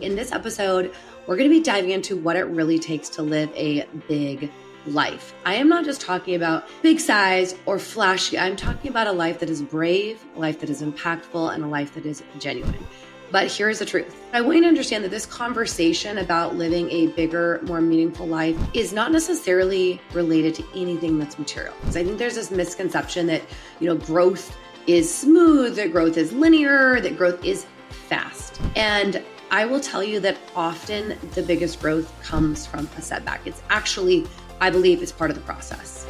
In this episode, we're going to be diving into what it really takes to live a big life. I am not just talking about big size or flashy. I'm talking about a life that is brave, a life that is impactful, and a life that is genuine. But here's the truth. I want you to understand that this conversation about living a bigger, more meaningful life is not necessarily related to anything that's material. Because I think there's this misconception that, growth is smooth, that growth is linear, that growth is fast. And I will tell you that often the biggest growth comes from a setback. It's actually, I believe, it's part of the process.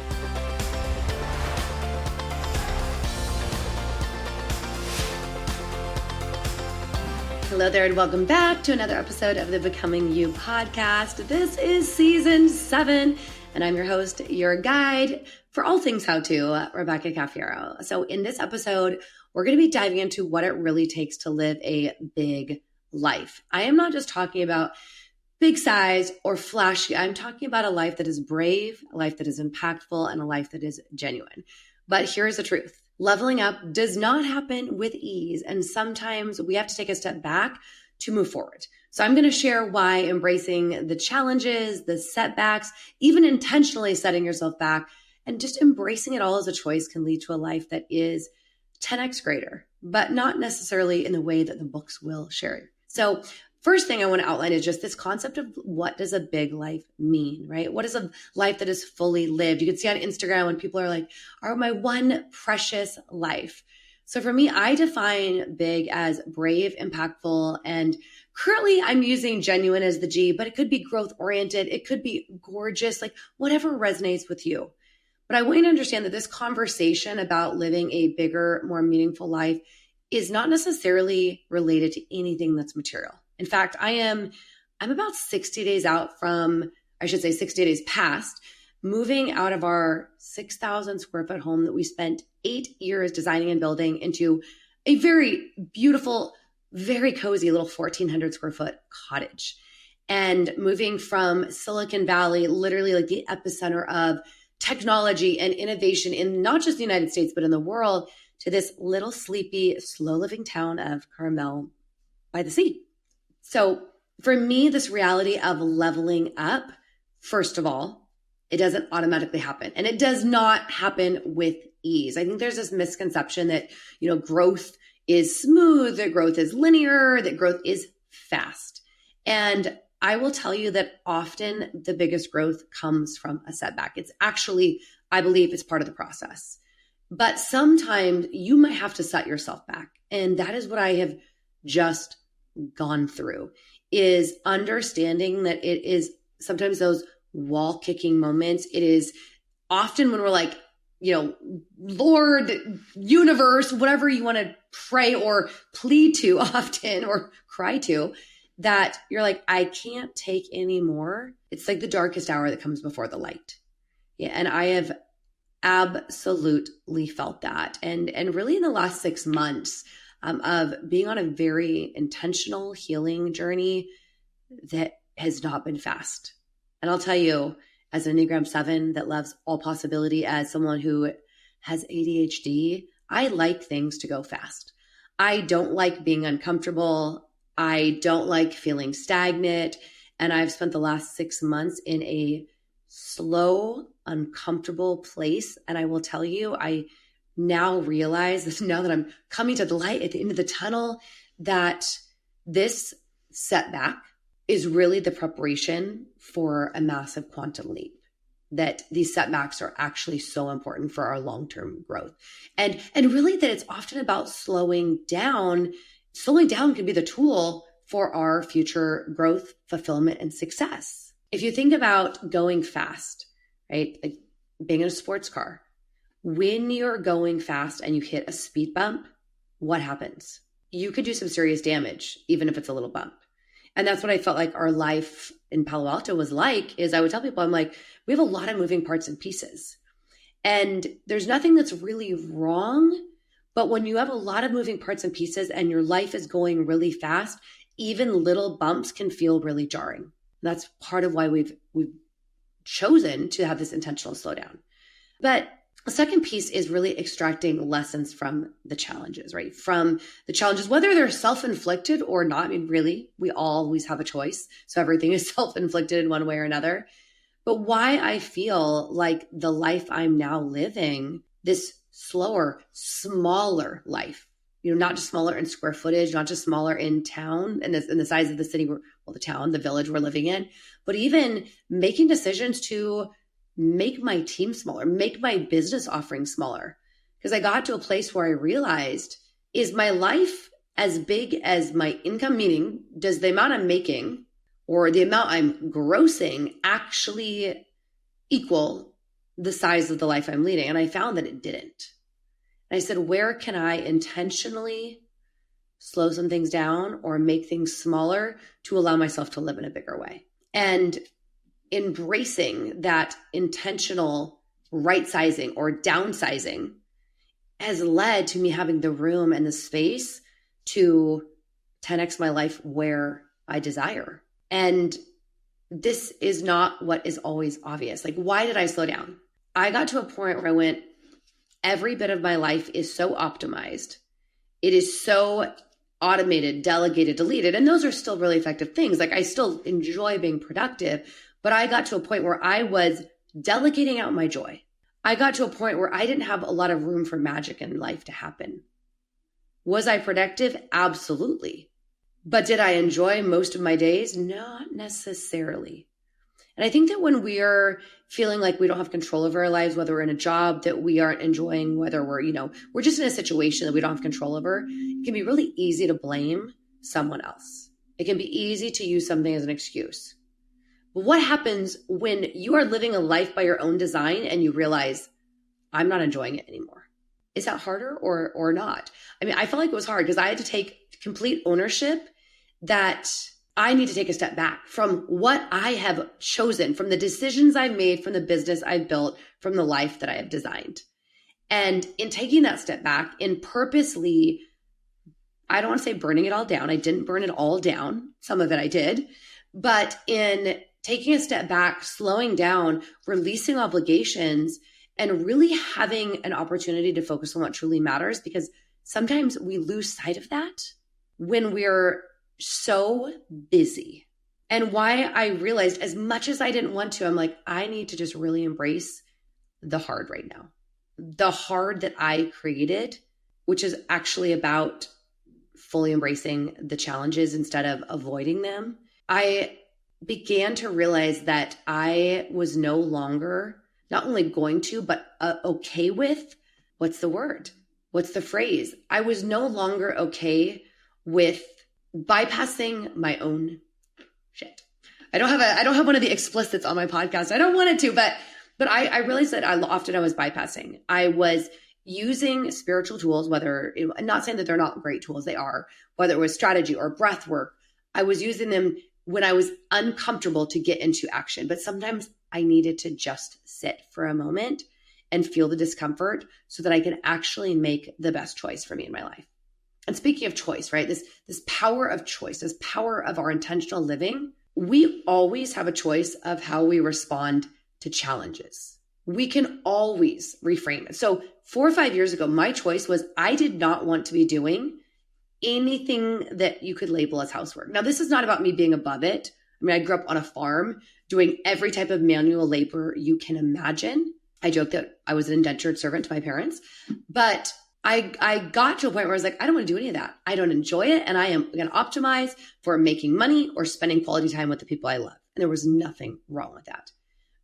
Hello there and welcome back to another episode of the Becoming You podcast. This is season 7 and I'm your host, your guide for all things how-to, Rebecca Cafiero. So in this episode, we're going to be diving into what it really takes to live a big life. I am not just talking about big size or flashy. I'm talking about a life that is brave, a life that is impactful, and a life that is genuine. But here's the truth. Leveling up does not happen with ease. And sometimes we have to take a step back to move forward. So I'm going to share why embracing the challenges, the setbacks, even intentionally setting yourself back and just embracing it all as a choice can lead to a life that is 10x greater, but not necessarily in the way that the books will share it. So first thing I want to outline is just this concept of what does a big life mean, right? What is a life that is fully lived? You can see on Instagram when people are like, are my one precious life. So for me, I define big as brave, impactful, and currently I'm using genuine as the G, but it could be growth oriented. It could be gorgeous, like whatever resonates with you. But I want you to understand that this conversation about living a bigger, more meaningful life is not necessarily related to anything that's material. In fact, I'm about 60 days out from, 60 days past, moving out of our 6,000 square foot home that we spent 8 years designing and building into a very beautiful, very cozy little 1,400 square foot cottage. And moving from Silicon Valley, literally like the epicenter of technology and innovation in not just the United States, but in the world, to this little sleepy, slow living town of Carmel by the sea. So for me, this reality of leveling up, first of all, it doesn't automatically happen. And it does not happen with ease. I think there's this misconception that, growth is smooth, that growth is linear, that growth is fast. And I will tell you that often the biggest growth comes from a setback. It's actually, I believe, it's part of the process. But sometimes you might have to set yourself back. And that is what I have just gone through, is understanding that it is sometimes those wall kicking moments. It is often when we're like, Lord, universe, whatever you want to pray or plead to often or cry to, that you're like, I can't take any more. It's like the darkest hour that comes before the light. Yeah. And I have absolutely felt that. And really in the last 6 months of being on a very intentional healing journey that has not been fast. And I'll tell you, as an Enneagram 7 that loves all possibility, as someone who has ADHD, I like things to go fast. I don't like being uncomfortable. I don't like feeling stagnant. And I've spent the last 6 months in a slow, uncomfortable place. And I will tell you, I now realize that now that I'm coming to the light at the end of the tunnel, that this setback is really the preparation for a massive quantum leap. That these setbacks are actually so important for our long-term growth. And really that it's often about slowing down. Slowing down can be the tool for our future growth, fulfillment, and success. If you think about going fast, right? Like being in a sports car, when you're going fast and you hit a speed bump, what happens? You could do some serious damage, even if it's a little bump. And that's what I felt like our life in Palo Alto was like, is I would tell people, I'm like, we have a lot of moving parts and pieces. And there's nothing that's really wrong. But when you have a lot of moving parts and pieces and your life is going really fast, even little bumps can feel really jarring. That's part of why we've chosen to have this intentional slowdown. But The second piece is really extracting lessons from the challenges, right? From the challenges, whether they're self-inflicted or not. I mean, really, we always have a choice. So everything is self-inflicted in one way or another. But why I feel like the life I'm now living, this slower, smaller life, not just smaller in square footage, not just smaller in town and in the size of the city, the town, the village we're living in, but even making decisions to make my team smaller, make my business offering smaller. Because I got to a place where I realized, is my life as big as my income? Meaning, does the amount I'm making or the amount I'm grossing actually equal the size of the life I'm leading? And I found that it didn't. And I said, where can I intentionally slow some things down or make things smaller to allow myself to live in a bigger way? And embracing that intentional right sizing or downsizing has led to me having the room and the space to 10x my life where I desire. And this is not what is always obvious. Like, why did I slow down? I got to a point where I went, every bit of my life is so optimized. It is so automated, delegated, deleted. And those are still really effective things. Like, I still enjoy being productive, but I got to a point where I was delegating out my joy. I got to a point where I didn't have a lot of room for magic in life to happen. Was I productive? Absolutely. But did I enjoy most of my days? Not necessarily. And I think that when we are feeling like we don't have control over our lives, whether we're in a job that we aren't enjoying, whether we're just in a situation that we don't have control over, it can be really easy to blame someone else. It can be easy to use something as an excuse. But what happens when you are living a life by your own design and you realize, I'm not enjoying it anymore? Is that harder or not? I mean, I felt like it was hard because I had to take complete ownership that I need to take a step back from what I have chosen, from the decisions I've made, from the business I've built, from the life that I have designed. And in taking that step back, in purposely, I don't want to say burning it all down. I didn't burn it all down. Some of it I did. But in taking a step back, slowing down, releasing obligations, and really having an opportunity to focus on what truly matters, because sometimes we lose sight of that when we're so busy. And why I realized, as much as I didn't want to, I'm like, I need to just really embrace the hard right now. The hard that I created, which is actually about fully embracing the challenges instead of avoiding them. I began to realize that I was no longer not only going to, but okay with, what's the word? What's the phrase? I was no longer okay with bypassing my own shit. I don't have one of the explicits on my podcast. I don't want it to, but I realized that I was bypassing. I was using spiritual tools, I'm not saying that they're not great tools, they are, whether it was strategy or breath work. I was using them when I was uncomfortable to get into action. But sometimes I needed to just sit for a moment and feel the discomfort so that I can actually make the best choice for me in my life. And speaking of choice, right? This power of choice, this power of our intentional living, we always have a choice of how we respond to challenges. We can always reframe it. So 4 or 5 years ago, my choice was I did not want to be doing anything that you could label as housework. Now, this is not about me being above it. I mean, I grew up on a farm doing every type of manual labor you can imagine. I joke that I was an indentured servant to my parents, but I got to a point where I was like, I don't want to do any of that. I don't enjoy it. And I am going to optimize for making money or spending quality time with the people I love. And there was nothing wrong with that.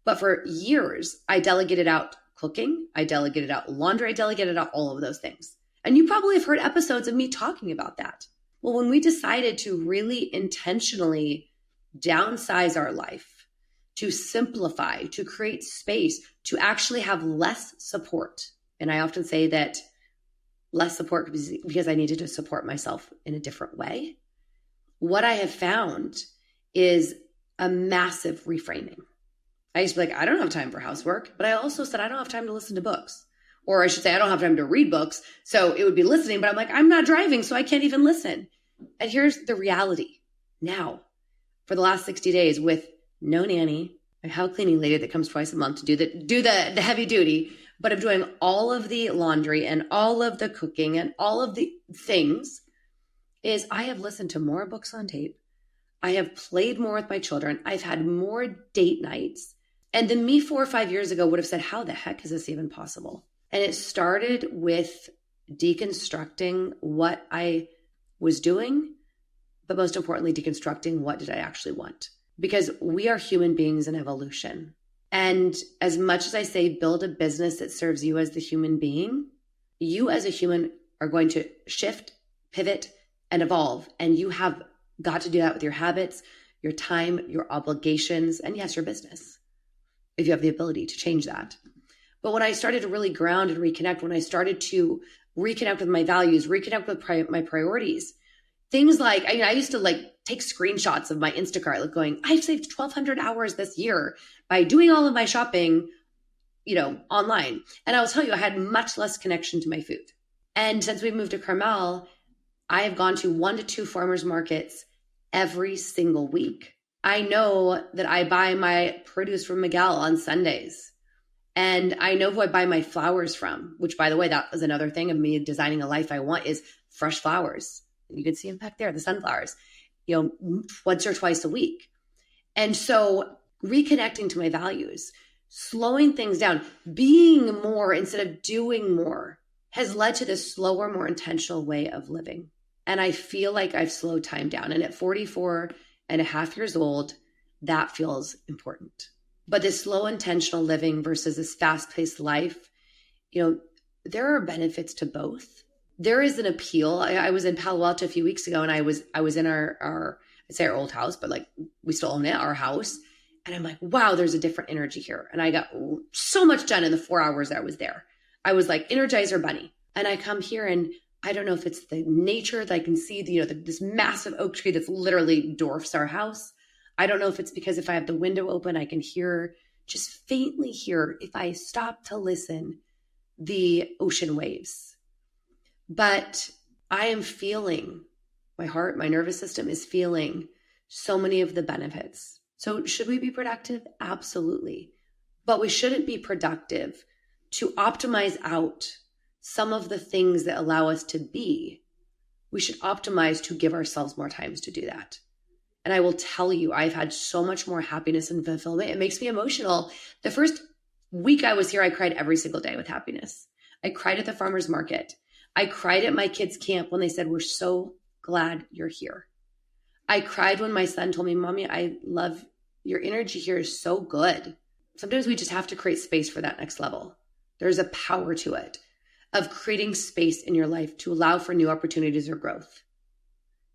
But for years, I delegated out cooking. I delegated out laundry. I delegated out all of those things. And you probably have heard episodes of me talking about that. Well, when we decided to really intentionally downsize our life, to simplify, to create space, to actually have less support. And I often say that less support because I needed to support myself in a different way. What I have found is a massive reframing. I used to be like, I don't have time for housework, but I also said, I don't have time to listen to books. Or I should say, I don't have time to read books. So it would be listening, but I'm like, I'm not driving, so I can't even listen. And here's the reality. Now, for the last 60 days with no nanny, I have a cleaning lady that comes twice a month to do the heavy duty, but of doing all of the laundry and all of the cooking and all of the things is I have listened to more books on tape. I have played more with my children. I've had more date nights. And the me 4 or 5 years ago would have said, how the heck is this even possible? And it started with deconstructing what I was doing, but most importantly, deconstructing what did I actually want? Because we are human beings in evolution. And as much as I say, build a business that serves you as the human being, you as a human are going to shift, pivot, and evolve. And you have got to do that with your habits, your time, your obligations, and yes, your business, if you have the ability to change that. But when I started to really ground and reconnect, when I started to reconnect with my values, reconnect with my priorities, things like, I used to take screenshots of my Instacart, going, I've saved 1,200 hours this year by doing all of my shopping, online. And I will tell you, I had much less connection to my food. And since we moved to Carmel, I have gone to 1 to 2 farmers markets every single week. I know that I buy my produce from Miguel on Sundays. And I know who I buy my flowers from, which, by the way, that was another thing of me designing a life I want, is fresh flowers. You can see them back there, the sunflowers, once or twice a week. And so reconnecting to my values, slowing things down, being more instead of doing more has led to this slower, more intentional way of living. And I feel like I've slowed time down. And at 44 and a half years old, that feels important. But this slow, intentional living versus this fast-paced life, there are benefits to both. There is an appeal. I was in Palo Alto a few weeks ago, and I was in our I'd say our old house, but we still own it, our house. And I'm like, wow, there's a different energy here. And I got so much done in the 4 hours that I was there. I was like Energizer Bunny. And I come here, and I don't know if it's the nature that I can see, this massive oak tree that's literally dwarfs our house. I don't know if it's because if I have the window open, I can just faintly hear, if I stop to listen, the ocean waves. But I am feeling, my heart, my nervous system is feeling so many of the benefits. So should we be productive? Absolutely. But we shouldn't be productive to optimize out some of the things that allow us to be. We should optimize to give ourselves more times to do that. And I will tell you, I've had so much more happiness and fulfillment. It makes me emotional. The first week I was here, I cried every single day with happiness. I cried at the farmer's market. I cried at my kids' camp when they said, we're so glad you're here. I cried when my son told me, Mommy, I love your energy here is so good. Sometimes we just have to create space for that next level. There's a power to it, of creating space in your life to allow for new opportunities or growth.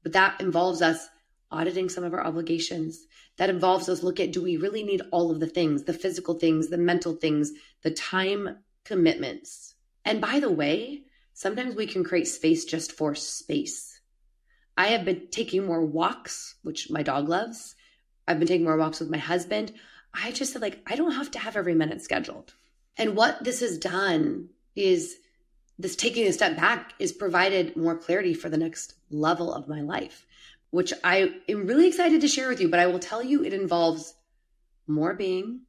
But that involves us auditing some of our obligations. That involves us look at, do we really need all of the things, the physical things, the mental things, the time commitments? And by the way, sometimes we can create space just for space. I have been taking more walks, which my dog loves. I've been taking more walks with my husband. I just said, I don't have to have every minute scheduled. And what this has done is this taking a step back is provided more clarity for the next level of my life, which I am really excited to share with you. But I will tell you, it involves more being,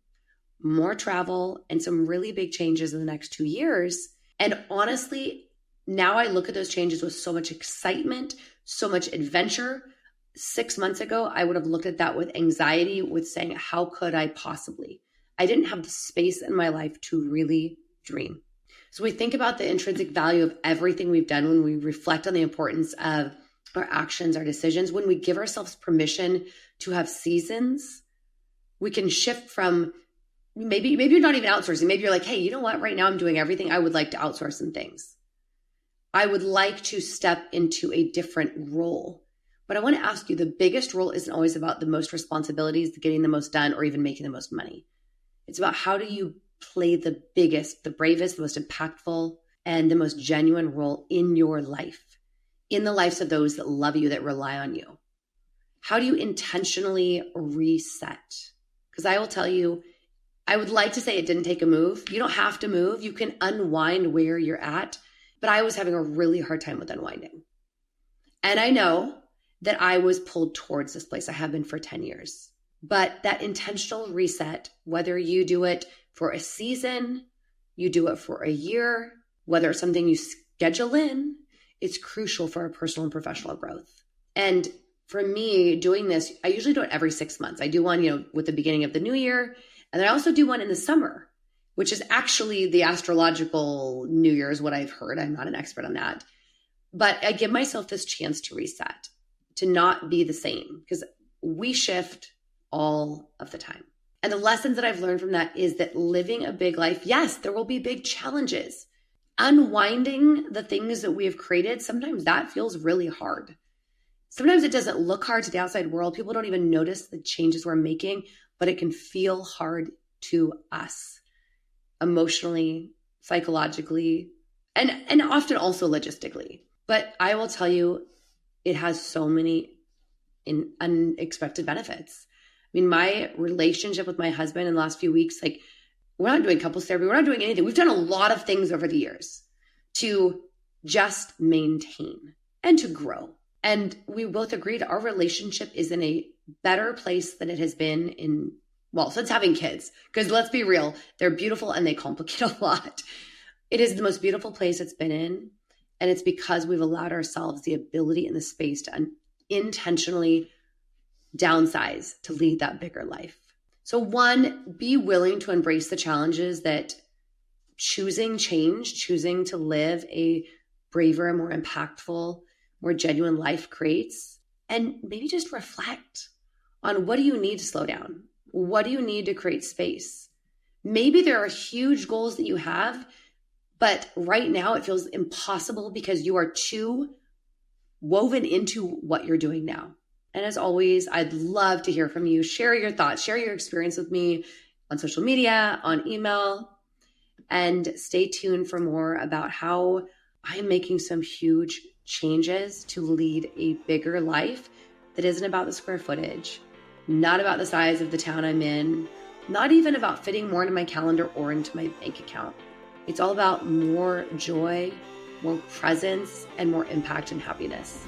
more travel, and some really big changes in the next 2 years. And honestly, now I look at those changes with so much excitement, so much adventure. 6 months ago, I would have looked at that with anxiety, with saying, how could I possibly? I didn't have the space in my life to really dream. So we think about the intrinsic value of everything we've done when we reflect on the importance of our actions, our decisions. When we give ourselves permission to have seasons, we can shift from maybe you're not even outsourcing. Maybe you're like, hey, you know what? Right now I'm doing everything. I would like to outsource some things. I would like to step into a different role. But I want to ask you, the biggest role isn't always about the most responsibilities, getting the most done, or even making the most money. It's about how do you play the biggest, the bravest, the most impactful, and the most genuine role in your life, in the lives of those that love you, that rely on you. How do you intentionally reset? Because I will tell you, I would like to say it didn't take a move. You don't have to move. You can unwind where you're at. But I was having a really hard time with unwinding. And I know that I was pulled towards this place. I have been for 10 years. But that intentional reset, whether you do it for a season, you do it for a year, whether it's something you schedule in, it's crucial for our personal and professional growth. And for me, doing this, I usually do it every 6 months. I do one, with the beginning of the new year. And then I also do one in the summer, which is actually the astrological New Year is what I've heard. I'm not an expert on that. But I give myself this chance to reset, to not be the same, because we shift all of the time. And the lessons that I've learned from that is that living a big life, yes, there will be big challenges. Unwinding the things that we have created, sometimes that feels really hard. Sometimes it doesn't look hard to the outside world. People don't even notice the changes we're making, but it can feel hard to us emotionally, psychologically, and often also logistically. But I will tell you, it has so many unexpected benefits. I mean, my relationship with my husband in the last few weeks, we're not doing couples therapy. We're not doing anything. We've done a lot of things over the years to just maintain and to grow. And we both agreed our relationship is in a better place than it has been since having kids. Because let's be real, they're beautiful and they complicate a lot. It is the most beautiful place it's been in. And it's because we've allowed ourselves the ability and the space to intentionally downsize to lead that bigger life. So 1, be willing to embrace the challenges that choosing change, choosing to live a braver, more impactful, more genuine life creates. And maybe just reflect on, what do you need to slow down? What do you need to create space? Maybe there are huge goals that you have, but right now it feels impossible because you are too woven into what you're doing now. And as always, I'd love to hear from you. Share your thoughts, share your experience with me on social media, on email, and stay tuned for more about how I'm making some huge changes to lead a bigger life that isn't about the square footage, not about the size of the town I'm in, not even about fitting more into my calendar or into my bank account. It's all about more joy, more presence, and more impact and happiness.